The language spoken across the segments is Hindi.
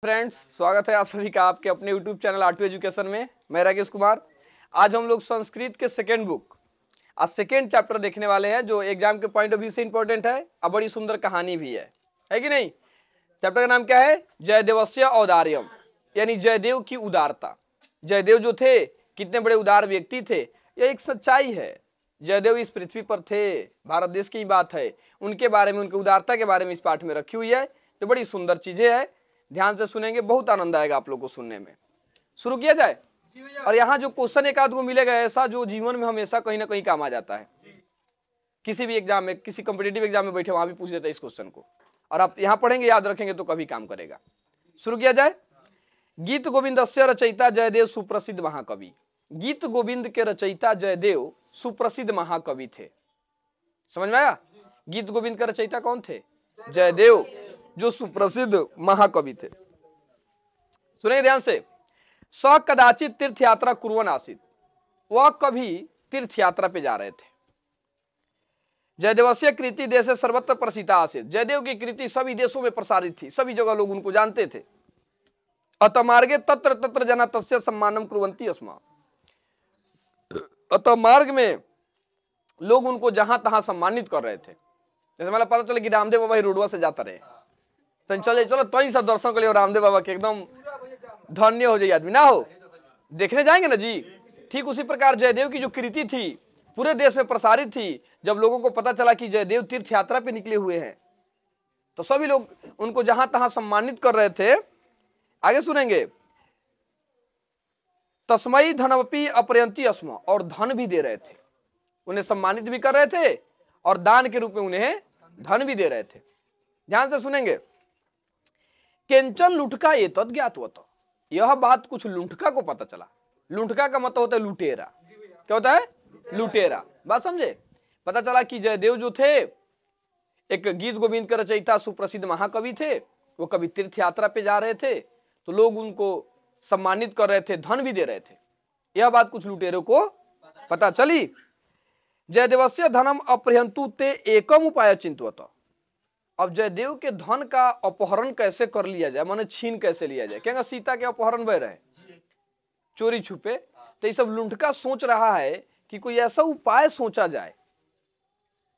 फ्रेंड्स, स्वागत है आप सभी का आपके अपने YouTube चैनल R2 एजुकेशन में। मैं राकेश कुमार। आज हम लोग संस्कृत के सेकेंड बुक आज सेकेंड चैप्टर देखने वाले हैं, जो एग्जाम के पॉइंट ऑफ व्यू से इंपॉर्टेंट है और बड़ी सुंदर कहानी भी है कि नहीं। चैप्टर का नाम क्या है? जयदेवस्य औदार्यम, यानी जयदेव की उदारता। जयदेव जो थे कितने बड़े उदार व्यक्ति थे, यह एक सच्चाई है। जयदेव इस पृथ्वी पर थे, भारत देश की बात है, उनके बारे में, उनकी उदारता के बारे में इस पाठ में रखी हुई है, जो बड़ी सुंदर चीजें है। ध्यान से सुनेंगे, बहुत आनंद आएगा आप लोग को सुनने में। शुरू किया जाए। और यहाँ जो क्वेश्चन एक आध को मिलेगा ऐसा, जो जीवन में हमेशा कहीं ना कहीं काम आ जाता है। किसी भी एग्जाम में, किसी कॉम्पिटिटिव एग्जाम में बैठे वहां भी पूछ देते हैं इस क्वेश्चन को, और आप यहाँ पढ़ेंगे, याद रखेंगे तो कभी काम करेगा। शुरू किया जाए। गीत गोविंदस्य रचयिता जयदेव सुप्रसिद्ध महाकवि। गीत गोविंद के रचयिता जयदेव सुप्रसिद्ध महाकवि थे। समझ में आया? गीत गोविंद के रचयिता कौन थे? जयदेव, जो सुप्रसिद्ध महाकवि थे। सुनेंगे ध्यान से। स कदाचित तीर्थ यात्रा कुर्वन् आसीत्। वह कभी तीर्थ यात्रा पे जा रहे थे। जयदेवस्य कृति देशे सर्वत्र प्रसिद्धा आसीत्। जयदेव की कृति सभी देशों में प्रसारित थी, सभी जगह लोग उनको जानते थे। अतः मार्गे तत्र तत्र जना तस्य सम्मानम कुर्वन्ति स्म। अतः मार्ग में लोग उनको जहां तहां सम्मानित कर रहे थे। जैसे मतलब पता चले कि रामदेव बाबा ही रोडवा से जाता रहे, तो चले चलो तो सब दर्शन कर लिया रामदेव बाबा के, एकदम धन्य हो जाए आदमी ना हो, देखने जाएंगे ना जी। ठीक उसी प्रकार जयदेव की जो कृति थी पूरे देश में प्रसारित थी। जब लोगों को पता चला कि जयदेव तीर्थ यात्रा पे निकले हुए हैं, तो सभी लोग उनको जहां तहां सम्मानित कर रहे थे। आगे सुनेंगे। तस्मै धनमपि अप्रयंति स्म। और धन भी दे रहे थे, उन्हें सम्मानित भी कर रहे थे और दान के रूप में उन्हें धन भी दे रहे थे। ध्यान से सुनेंगे। केंचन लुठका एतद् ज्ञातवत। यह बात कुछ लुंठका को पता चला। लुंठका का मतलब होता है लुटेरा। क्या होता है? लुटेरा। बात समझे? पता चला कि जयदेव जो थे एक गीत गोविंद के रचयिता सुप्रसिद्ध महाकवि थे, वो कभी तीर्थ यात्रा पे जा रहे थे, तो लोग उनको सम्मानित कर रहे थे, धन भी दे रहे थे। यह बात कुछ लुटेरों को पता चली। जयदेवस्य धनम अपहृन्तु ते एकम उपाय चिंतवत। अब जयदेव के धन का अपहरण कैसे कर लिया जाए, माने छीन कैसे लिया जाए। क्या सीता के अपहरण भय रहे, चोरी छुपे, तो ये सब लुंठका सोच रहा है कि कोई ऐसा उपाय सोचा जाए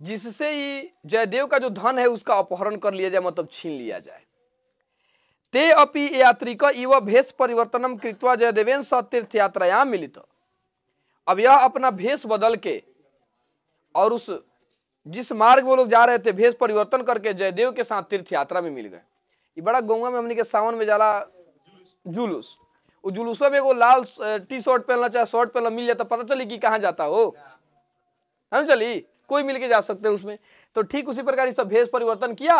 जिससे ही जयदेव का जो धन है उसका अपहरण कर लिया जाए, मतलब छीन लिया जाए। ते अपि यात्रिक इव भेष परिवर्तनम कृत्वा जयदेवेन स तीर्थ यात्रायाम मिलित। अब यह अपना भेष बदल के और उस जिस मार्ग में लोग जा रहे थे भेष परिवर्तन करके जयदेव के साथ तीर्थ यात्रा में मिल गए। ये बड़ा गौवा में हमने के सावन में जाला जुलूस, वो जुलूसों में वो लाल टी शर्ट पहनना चाहे शर्ट पहनना मिल जाता, पता चली कि कहाँ जाता हो, हम चली कोई मिल के जा सकते हैं उसमें। तो ठीक उसी प्रकार सब भेष परिवर्तन किया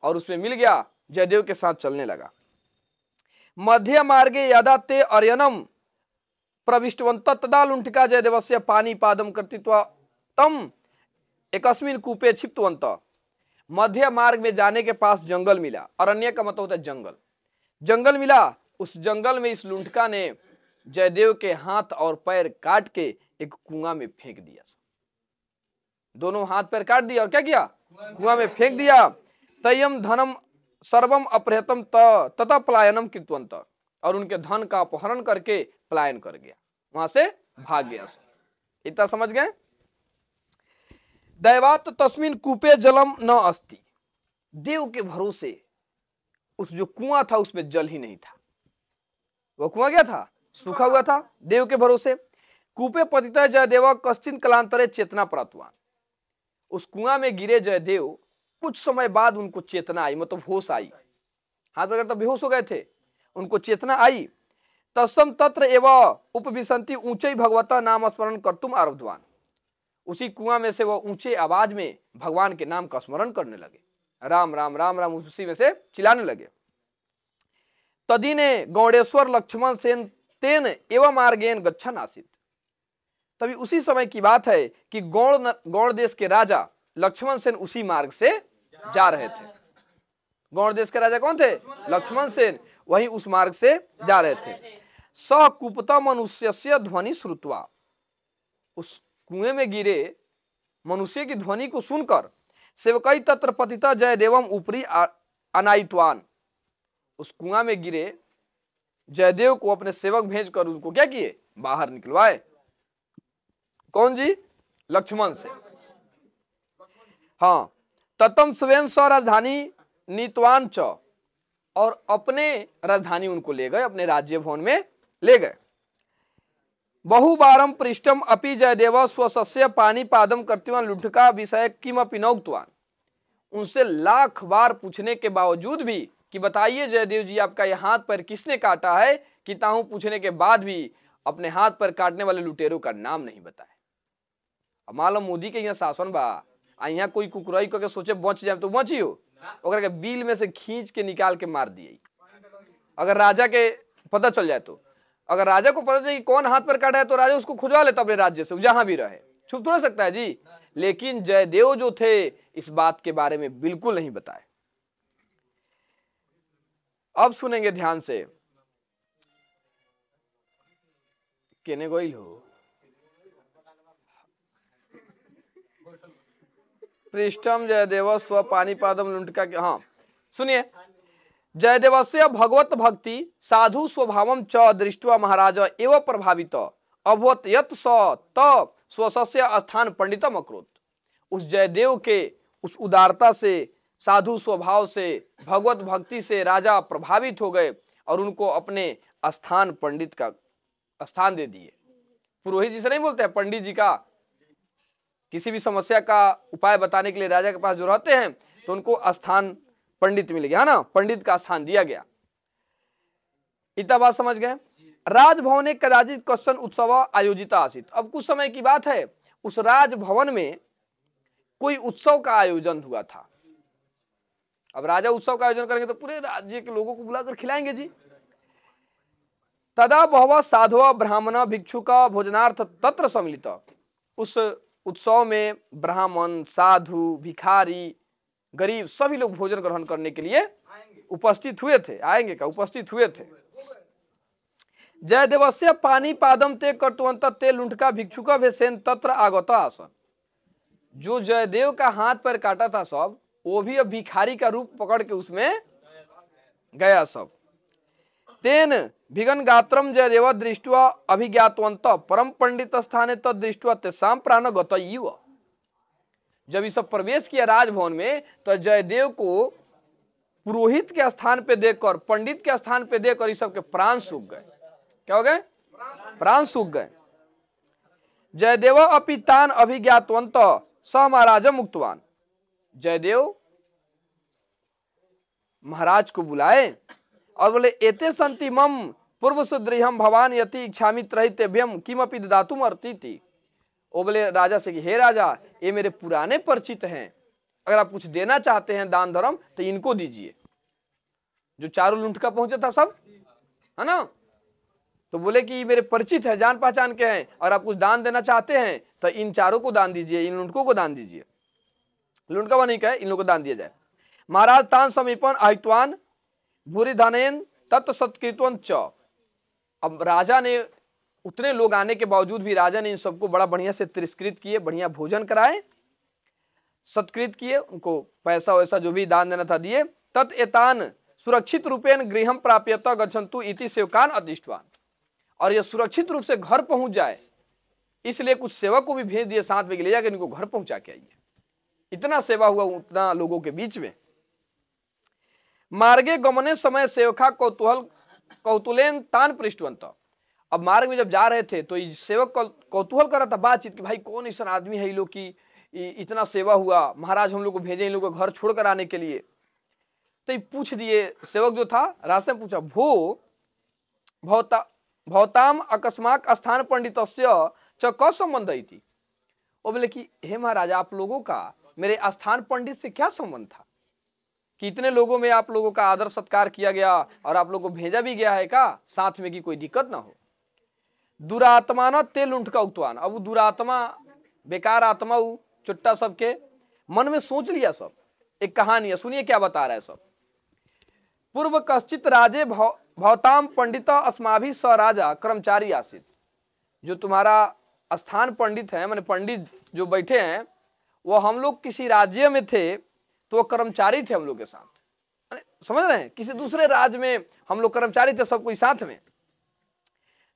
और उसमें मिल गया, जयदेव के साथ चलने लगा। मध्य मार्गे यदा ते अर्यनम प्रविष्टवंत तदा लुंठिका जयदेवस्य पानी पादम कर्तृत्व तम एकस्मिन कूपे क्षिप्तवंत। मध्य मार्ग में जाने के पास जंगल मिला। अरण्य का मतलब होता है जंगल। जंगल मिला, उस जंगल में इस लुंठका ने जयदेव के हाथ और पैर काट के एक कुआं में फेंक दिया। दोनों हाथ पैर काट दिया और क्या किया? कुआं में फेंक दिया। तयम धनम सर्वम अपहृतम तथा पलायनम कृतवंत। और उनके धन का अपहरण करके पलायन कर गया, वहां से भाग गया। इतना समझ गए? दैवात तस्मिन कूपे जलम न अस्ति। देव के भरोसे उस जो कुआं था उसमें जल ही नहीं था। वो कुआं क्या था? सूखा हुआ था। देव के भरोसे कूपे पतिता जयदेव कश्चिन कलांतरे चेतना प्राप्तवान। उस कुआं में गिरे जयदेव, कुछ समय बाद उनको चेतना आई, मतलब होश आई। हाथ वगैरह तो बेहोश हो गए थे, उनको चेतना आई। तस्म तत्र एवं उपविशन्ति ऊंचे भगवता नाम स्मरण कर्तुम आरब्धवान। उसी कुआं में से वो ऊंचे आवाज में भगवान के नाम का स्मरण करने लगे, राम राम राम राम, उसी में से चिल्लाने लगे। तदीने गौड़ेश्वर लक्ष्मण सेन तेन एवं मार्गेन गच्छन आसीत्। तभी उसी समय की बात है कि गौड़ देश के राजा लक्ष्मण सेन उसी मार्ग से जा रहे थे। गौड़ देश के राजा कौन थे? लक्ष्मण सेन, वही उस मार्ग से जा रहे थे। स कुपता मनुष्यस्य ध्वनि श्रुत्वा। उस कुएं में गिरे मनुष्य की ध्वनि को सुनकर सेवकई तत्र पतिता जयदेवम ऊपरी अनायित्वान। उस कुआं में गिरे जयदेव को अपने सेवक भेजकर उनको क्या किए, बाहर निकलवाए। कौन जी? लक्ष्मण से। हाँ, ततम स्वयं स राजधानी नीतवान च, और अपने राजधानी उनको ले गए, अपने राज्य भवन में ले गए। बहुबारम पृष्ठम अपि जयदेव स्वसस्य पानीपादम कर्तवान लुठका विषय किमपि न उक्तवान। उनसे लाख बार पूछने के बावजूद भी कि बताइए जयदेव जी आपका ये हाथ पैर किसने काटा है, कि ताहू पूछने के बाद भी अपने हाथ पैर काटने वाले लुटेरों का नाम नहीं बताए। अब मान लो मोदी के यहाँ शासन बा, यहाँ कोई कुकुराई करके सोचे बच जाए तो बचियो, ओकरा के बिल में से खींच के निकाल के मार दिए। अगर राजा के पता चल जाए तो, अगर राजा को पता चले कि कौन हाथ पर काटा है तो राजा उसको खुजवा लेता अपने राज्य से, जहां भी रहे, छुप थोड़ा सकता है जी। लेकिन जयदेव जो थे इस बात के बारे में बिल्कुल नहीं बताए। अब सुनेंगे ध्यान से। केने गोइल हो पृष्ठम जयदेव स्व पानीपादम लुंटका के। हाँ सुनिए, जयदेवस्य भगवत भक्ति साधु स्वभावम च दृष्ट्वा महाराज एवं प्रभावित अभवत यत् स त स्वस्य स्थान पंडितम अकरोत। उस जयदेव के उस उदारता से, साधु स्वभाव से, भगवत भक्ति से राजा प्रभावित हो गए और उनको अपने स्थान पंडित का स्थान दे दिए। पुरोहित जी से नहीं बोलते हैं, पंडित जी का किसी भी समस्या का उपाय बताने के लिए राजा के पास जो रहते हैं तो उनको स्थान पंडित मिल गया ना, पंडित का स्थान दिया गया। इतना बात समझ गए। राजभवन एक कदाचित कश्चन उत्सव आयोजित आसित। अब कुछ समय की बात है, उस राजभवन में कोई उत्सव का आयोजन हुआ था। अब राजा उत्सव का आयोजन करेंगे तो पूरे राज्य के लोगों को बुलाकर खिलाएंगे जी। तदा बहव साधव ब्राह्मण भिक्षुक भोजनार्थ तत्र सम्मिलित। उस उत्सव में ब्राह्मण, साधु, भिखारी, गरीब सभी लोग भोजन ग्रहण करने के लिए उपस्थित हुए थे। आएंगे का उपस्थित हुए थे। जयदेवस्य पानीपादम ते कर्तवंत ते लुंठका भिक्षुक भेसेन तत्र आगत आसन। जो जयदेव का हाथ पर काटा था सब, वो भी अब भिखारी का रूप पकड़ के उसमें गया सब। तेन भिगन गात्रम जयदेव दृष्ट्वा अभिज्ञातवंत परम पंडित स्थाने तद दृष्ट्वा तेसाम प्राण गतयिव। जब ये सब प्रवेश किया राजभवन में तो जयदेव को पुरोहित के स्थान पे देखकर, पंडित के स्थान पे देखकर ये सब के प्राण सूख गए। क्या हो गए? प्राण सूख गए। जयदेव अपि तान अभिज्ञातवंत स महाराज मुक्तवान। जयदेव महाराज को बुलाए और बोले एते संति मम पूर्व सुदृढ़ भवान यति इच्छामि त्रहितेभ्यम किमपि ददातुम अर्तिति। वो बोले राजा से कि हे राजा, ये मेरे पुराने परिचित हैं, अगर आप कुछ देना चाहते हैं दान धर्म तो इनको दीजिए। जो चारों लुंठका पहुंचा था सब, है ना, तो बोले कि मेरे परिचित है, जान पहचान के हैं, और आप कुछ दान देना चाहते हैं तो इन चारों को दान दीजिए, इन लुंठकों को दान दीजिए। लुंठका नहीं कहे, इन लोगों को दान दिया जाए। महाराज तान समीपन आहित्वान भूरि धनेन तत् सत्कृतवन च। अब राजा ने, उतने लोग आने के बावजूद भी राजा ने इन सबको बड़ा बढ़िया से तिरस्कृत किए, बढ़िया भोजन कराए, सत्कृत किए, उनको पैसा वैसा जो भी दान देना था दिए। तत् एतान सुरक्षित रूपेण गृहम प्राप्यत गच्छन्तु इति सेवकान अधिष्ठवान। और यह सुरक्षित रूप से घर पहुंच जाए इसलिए कुछ सेवक को भी भेज दिए साथ में, ले जाकर इनको घर पहुंचा के आइए। इतना सेवा हुआ उतना लोगों के बीच में। मार्गे गमने समय सेवका कौतूहलेन तान पृष्ठवंत। अब मार्ग में जब जा रहे थे तो सेवक कौतूहल कर रहा था, बातचीत कि भाई कौन ऐसा आदमी है, इन लोग की इतना सेवा हुआ, महाराज हम लोग को भेजे इन लोग को घर छोड़ कर आने के लिए। तो पूछ दिए, सेवक जो था रास्ते में पूछा, भो भवताम अकस्मात स्थान पंडितस्य च क संबंध थी। वो बोले कि हे महाराज, आप लोगों का मेरे स्थान पंडित से क्या संबंध था कि इतने लोगों में आप लोगों का आदर सत्कार किया गया और आप लोगों को भेजा भी गया है का साथ में, कि कोई दिक्कत ना हो। दुरात्मा न ते लुंठका उक्तवान। अब दुरात्मा, बेकार आत्मा, चुट्टा सबके मन में सोच लिया सब। एक कहानी है, सुनिए क्या बता रहा है सब। पूर्व कश्चित राजे भवताम पंडित अस्माभि स राजा कर्मचारी आसित। जो तुम्हारा स्थान पंडित है, माने पंडित जो बैठे हैं, वो हम लोग किसी राज्य में थे तो वो कर्मचारी थे हम लोग के साथ। समझ रहे हैं, किसी दूसरे राज्य में हम लोग कर्मचारी थे, सब कोई साथ में।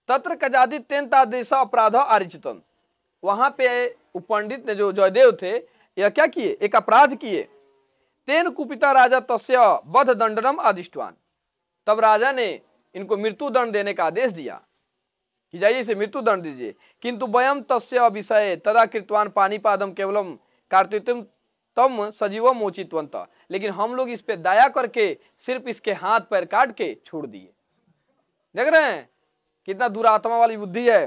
तत्र कजादि तेन तादृश अपराध आरिचितन, वहां पे वो पंडित ने, जो जयदेव थे, यह क्या किए, एक अपराध किए। तेन कुपिता राजा तस्य वध दंडनम आदिष्टवान, तब राजा ने इनको मृत्यु दंड देने का आदेश दिया कि जाइए इसे मृत्यु दंड दीजिए। किंतु वयम तस्य विषय तदा कृतवान पानीपादम केवलम कार्तिकम तम सजीव मोचितवंत, लेकिन हम लोग इस पे दया करके सिर्फ इसके हाथ पैर काट के छोड़ दिए। देख रहे हैं कितना दुरात्मा वाली बुद्धि है।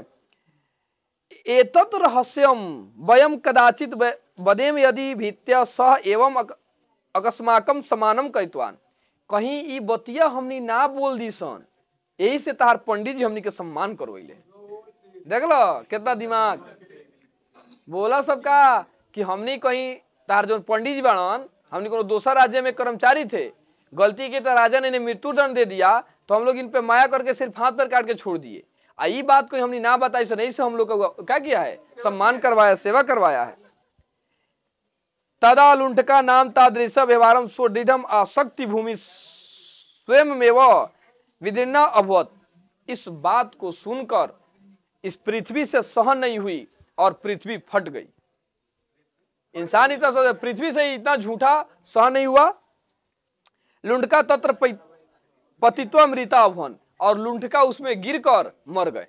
एतत् रहस्यम वयम कदाचित वदेम यदि भीत्या सह एवं अकस्माकम समानम कैतवान, कहीं ई बतिया हमनी ना बोल दी सन, यही से तार पंडित जी हमनी के सम्मान करवैले। देख लो कितना दिमाग बोला सबका कि हमनी कहीं तार जो पंडित जी बाणन, हमनी को दूसरा राज्य में कर्मचारी थे, गलती की तो राजा ने मृत्यु दंड दे दिया, तो हम लोग इन पे माया करके सिर्फ हाथ पर काट के छोड़ दिए। आई बात को हमने ना बताई से नहीं, से हम लोग को क्या किया है, सम्मान करवाया, सेवा करवाया है। तदा लुंठका नाम तादृश व्यवहारम स्वदृढ़ आसक्ति भूमि स्वयं विदीर्णा अभवत, इस बात को सुनकर इस पृथ्वी से सहन नहीं हुई और पृथ्वी फट गई। इंसान इतना सोचा, पृथ्वी से ही इतना झूठा सहन नहीं हुआ। लुंठका तत्र पतित्व मृता अभवन, और लुंठका उसमें गिरकर मर गए।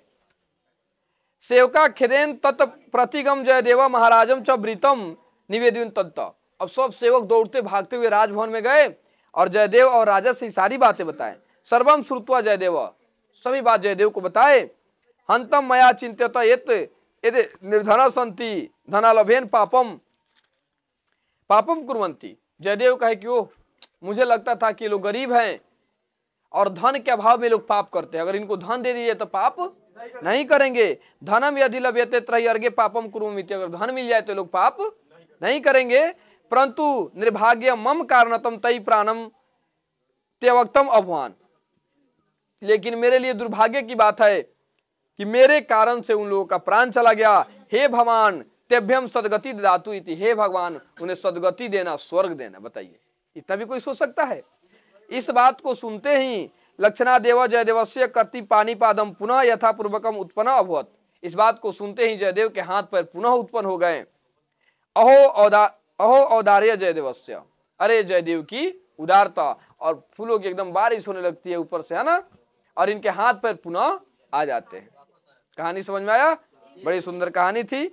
सेवका खेदेन तत् प्रतिगम जयदेव महाराजम च वृतम निवेदन तत्त, अब सब सेवक दौड़ते भागते हुए राजभवन में गए और जयदेव और राजा से सारी बातें बताएं। सर्वम श्रुत्वा जयदेव, सभी बात जयदेव को बताए। हंतम मया चिंत्यत यदि निर्धना संति धनालभेन पापम पापम कुर्वन्ति, जयदेव कहे कि ओह मुझे लगता था कि लोग गरीब हैं और धन के अभाव में लोग पाप करते हैं, अगर इनको धन दे दीजिए तो पाप नहीं करेंगे। धनम यदि लभ्यते त्रयी अर्घे पापम कुर्वन्ति, अगर धन मिल जाए तो लोग पाप नहीं करेंगे। परंतु निर्भाग्य मम कारणतम तई प्राणम त्यवक्तम अभवान, लेकिन मेरे लिए दुर्भाग्य की बात है कि मेरे कारण से उन लोगों का प्राण चला गया। हे भगवान तेभ्यम सदगति दातु इति, हे भगवान उन्हें सदगति देना, स्वर्ग देना। बताइए इतना भी कोई सोच सकता है? इस बात को सुनते ही लक्षणादेव जयदेवस्य कर्ति पानीपादम पुनः यथापूर्वकम उत्पन्न अभवत, इस बात को सुनते ही जयदेव के हाथ पैर पुनः उत्पन्न हो गए। अहो औदार्य जयदेवस्य, अरे जयदेव की उदारता, और फूलों की एकदम बारिश होने लगती है ऊपर से, है ना, और इनके हाथ पैर पुनः आ जाते हैं। कहानी समझ में आया? बड़ी सुंदर कहानी थी।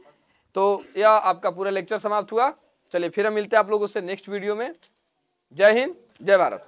तो यह आपका पूरा लेक्चर समाप्त हुआ। चलिए फिर हम मिलते हैं आप लोगों से नेक्स्ट वीडियो में। जय हिंद, जय भारत।